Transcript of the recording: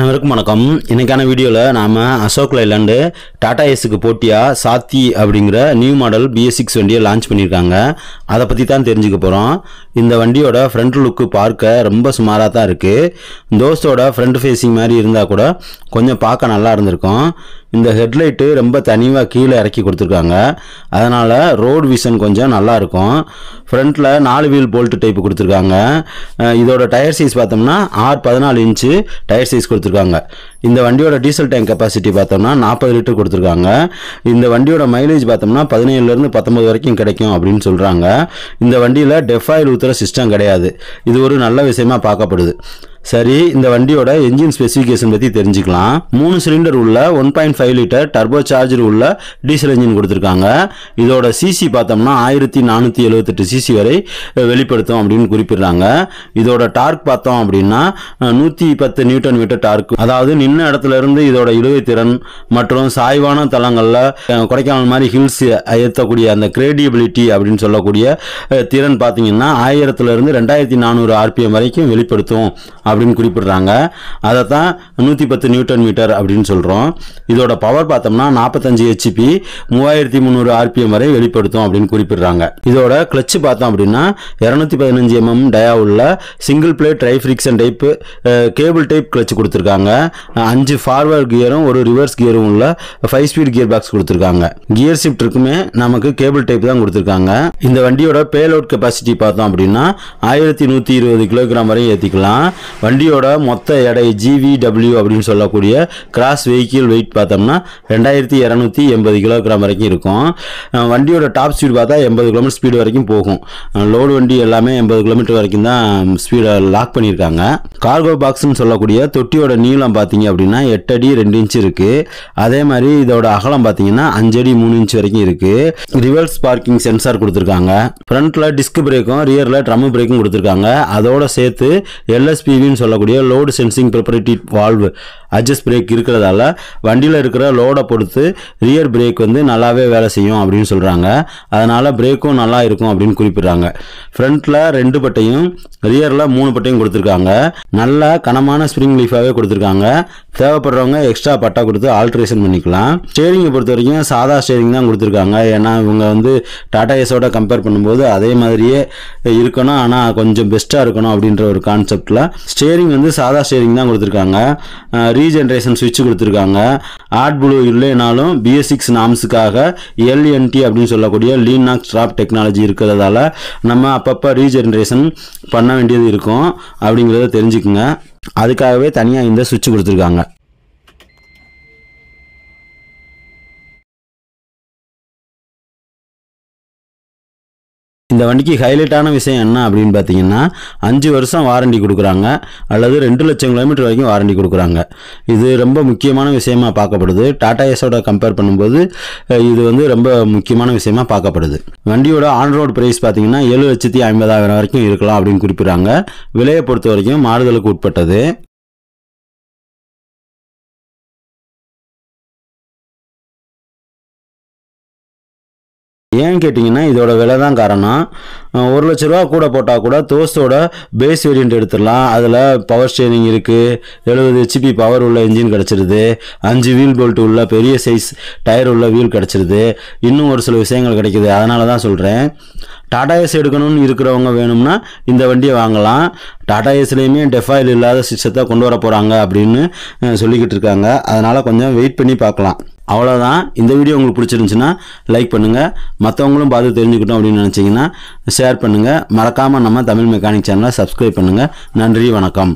அனைவருக்கும் வணக்கம். இன்னைக்கான வீடியோவில் நாம் அசோக் லைலாண்டு டாடா ஏஸுக்கு போட்டியாக சாத்தி அப்படிங்கிற நியூ மாடல் BS6 வண்டியை லான்ச் பண்ணியிருக்காங்க. அதை பற்றி தான் தெரிஞ்சுக்க போகிறோம். இந்த வண்டியோட ஃப்ரண்ட் லுக்கு பார்க்க ரொம்ப சுமாராக தான் இருக்குது. தோஸ்தோட ஃப்ரண்ட் ஃபேஸிங் மாதிரி இருந்தால் கூட கொஞ்சம் பார்க்க நல்லா இருந்திருக்கும். இந்த ஹெட்லைட்டு ரொம்ப தனிவாக கீழே இறக்கி கொடுத்துருக்காங்க. அதனால் ரோடு விஷன் கொஞ்சம் நல்லாயிருக்கும். ஃப்ரண்ட்டில் 4 வீல் போல்ட் டைப்பு கொடுத்துருக்காங்க. இதோட டயர் சைஸ் பார்த்தோம்னா 14 இன்ச்சு டயர் சைஸ் கொடுத்துருக்காங்க. இந்த வண்டியோட டீசல் டேங்க் கெப்பாசிட்டி பார்த்தோம்னா 40 லிட்டர் கொடுத்துருக்காங்க. இந்த வண்டியோட மைலேஜ் பார்த்தோம்னா 17லேருந்து 19 வரைக்கும் கிடைக்கும் அப்படின்னு சொல்கிறாங்க. இந்த வண்டியில் டெஃப் ஆயில் ஊற்றுற சிஸ்டம் கிடையாது. இது ஒரு நல்ல விஷயமா பார்க்கப்படுது. சரி, இந்த வண்டியோட என்ஜின் ஸ்பெசிஃபிகேஷன் பற்றி தெரிஞ்சுக்கலாம். 3 சிலிண்டர் உள்ள 1.5 லிட்டர் டர்போ சார்ஜர் உள்ள டீசல் என்ஜின் கொடுத்துருக்காங்க. இதோட சிசி பார்த்தோம்னா 1478 சிசி வரை வெளிப்படுத்தும் அப்படின்னு குறிப்பிடுறாங்க. இதோட டார்க் பார்த்தோம் அப்படின்னா 110 நியூட்டன் மீட்டர் டார்க். அதாவது நின்ன இடத்துல இருந்து இதோட இழுவை திறன் மற்றும் சாய்வான தளங்களில் கொடைக்கானல் மாதிரி ஹில்ஸ் ஏற்றக்கூடிய அந்த கிரேடியபிலிட்டி அப்படின்னு சொல்லக்கூடிய திறன் பார்த்தீங்கன்னா 1000லேருந்து 2400 RPM வரைக்கும் வெளிப்படுத்தும் அப்படின்னு குறிப்பிடுறாங்க. அதை தான் 110 நியூட்டன் மீட்டர் அப்படின்னு சொல்கிறோம். இதோட பவர் பார்த்தோம்னா 45 HP 3300 RPM வரை வெளிப்படுத்தும் அப்படின்னு குறிப்பிடுறாங்க. இதோட கிளச்சு பார்த்தோம் அப்படின்னா 215 mm டயா உள்ள single plate dry friction type cable type clutch கொடுத்துருக்காங்க. 5 ஃபார்வர்ட் கியரும் ஒரு ரிவர்ஸ் கியரும் உள்ள 5 ஸ்பீட் கியர் பாக்ஸ் கொடுத்துருக்காங்க. கியர் ஷிஃப்டருக்குமே நமக்கு கேபிள் டைப் தான் கொடுத்துருக்காங்க. இந்த வண்டியோட பேலோட் கெப்பாசிட்டி பார்த்தோம் அப்படின்னா 1120 கிலோகிராம் வரை ஏற்றிக்கலாம். வண்டியோட மொத்த எடை GVW அப்படின்னு சொல்லக்கூடிய கிராஸ் வெஹிக்கிள் வெயிட் பார்த்தோம்னா 2280 கிலோகிராம் வரைக்கும் இருக்கும். வண்டியோட டாப் ஸ்பீடு பார்த்தா 80 கிலோமீட்டர் ஸ்பீடு வரைக்கும் போகும். லோடு வண்டி எல்லாமே 80 கிலோமீட்டர் வரைக்கும் தான் ஸ்பீடை லாக் பண்ணியிருக்காங்க. கார்கோ பாக்ஸ்ன்னு சொல்லக்கூடிய தொட்டியோட நீளம் பார்த்தீங்க அப்படின்னா 8 அடி 2 இன்ச்சு இருக்குது. அதே மாதிரி இதோட அகலம் பார்த்தீங்கன்னா 5 அடி 3 இன்ச்சு வரைக்கும் இருக்குது. ரிவர்ஸ் பார்க்கிங் சென்சார் கொடுத்துருக்காங்க. ஃப்ரண்ட்டில் டிஸ்க் பிரேக்கும் ரியரில் ட்ரம் பிரேக்கும் கொடுத்துருக்காங்க. அதோட சேர்த்து LSPVன்னு சொல்லக்கூடிய load sensing preparative valve adjust break இருக்கிறதால வண்டியில் இருக்கிற லோடை பொறுத்து ரியர் பிரேக் வந்து நல்லாவே வேலை செய்யும் அப்படின்னு சொல்கிறாங்க. அதனால் பிரேக்கும் நல்லா இருக்கும் அப்படின்னு குறிப்பிட்றாங்க. ஃப்ரண்ட்டில் 2 பட்டையும் ரியரில் 3 பட்டையும் கொடுத்துருக்காங்க. நல்ல கனமான ஸ்ப்ரிங் லீஃபாகவே கொடுத்துருக்காங்க. தேவைப்படுறவங்க எக்ஸ்ட்ரா பட்டா கொடுத்து ஆல்ட்ரேஷன் பண்ணிக்கலாம். ஸ்டேரிங்கை பொறுத்த வரைக்கும் சாதா ஸ்டேரிங் தான் கொடுத்துருக்காங்க. ஏன்னா இவங்க வந்து டாடா ஏஸோட கம்பேர் பண்ணும்போது அதே மாதிரியே இருக்கணும், ஆனால் கொஞ்சம் பெஸ்ட்டாக இருக்கணும் அப்படின்ற ஒரு கான்செப்டில் ஸ்டேரிங் வந்து சாதா ஸ்டேரிங் தான் கொடுத்துருக்காங்க. ரீஜென்ரேஷன் சுவிட்ச் கொடுத்துருக்காங்க. ஆட் ப்ளூ இல்லைனாலும் BS6 நாம்ஸுக்காக LNT அப்படின்னு சொல்லக்கூடிய லீன் நாக் ஸ்ட்ராப் டெக்னாலஜி இருக்கிறதால நம்ம அப்பப்போ ரீஜென்ரேஷன் பண்ண வேண்டியது இருக்கும் அப்படிங்கிறத தெரிஞ்சுக்குங்க. அதுக்காகவே தனியாக இந்த சுவிட்ச் கொடுத்துருக்காங்க. இந்த வண்டிக்கு ஹைலைட்டான விஷயம் என்ன அப்படின்னு பார்த்தீங்கன்னா 5 வருஷம் வாரண்டி கொடுக்குறாங்க, அல்லது 2 லட்சம் கிலோமீட்டர் வரைக்கும் வாரண்டி கொடுக்குறாங்க. இது ரொம்ப முக்கியமான விஷயமா பார்க்கப்படுது. டாடா ஏஸோட கம்பேர் பண்ணும்போது இது வந்து ரொம்ப முக்கியமான விஷயமா பார்க்கப்படுது. வண்டியோட ஆன் ரோடு ப்ரைஸ் பார்த்தீங்கன்னா 7,50,000 வரைக்கும் இருக்கலாம் அப்படின்னு குறிப்பிட்றாங்க. விலையை பொறுத்த வரைக்கும் மாறுதலுக்கு உட்பட்டது. ஏன்னு கேட்டிங்கன்னா இதோட விலை தான் காரணம். 1 லட்ச ரூபா கூட போட்டால் கூட தோஸ்தோட பேஸ் வேரியண்ட் எடுத்துடலாம். அதில் பவர் ஸ்டேரிங் இருக்குது, 70 HP பவர் உள்ள இன்ஜின் கிடச்சிருது, 5 வீல் போல்ட் உள்ள பெரிய சைஸ் டயர் உள்ள வீல் கிடச்சிருது, இன்னும் ஒரு சில விஷயங்கள் கிடைக்குது. அதனால தான் சொல்கிறேன், டாடா ஏஸ் எடுக்கணும்னு இருக்கிறவங்க வேணும்னா இந்த வண்டியை வாங்கலாம். டாடா ஏஸ்லேயுமே டெஃப் ஆயில் இல்லாத சிஸ்டத்தை கொண்டு வர போகிறாங்க அப்படின்னு சொல்லிக்கிட்டு இருக்காங்க. அதனால் கொஞ்சம் வெயிட் பண்ணி பார்க்கலாம். அவ்வளோதான். இந்த வீடியோ உங்களுக்கு பிடிச்சிருந்துச்சுன்னா லைக் பண்ணுங்கள். மற்றவங்களும் பார்த்து தெரிஞ்சுக்கிட்டோம் அப்படின்னு நினச்சிங்கன்னா ஷேர் பண்ணுங்கள். மறக்காமல் நம்ம தமிழ் மெக்கானிக் சேனலை சப்ஸ்கிரைப் பண்ணுங்கள். நன்றி, வணக்கம்.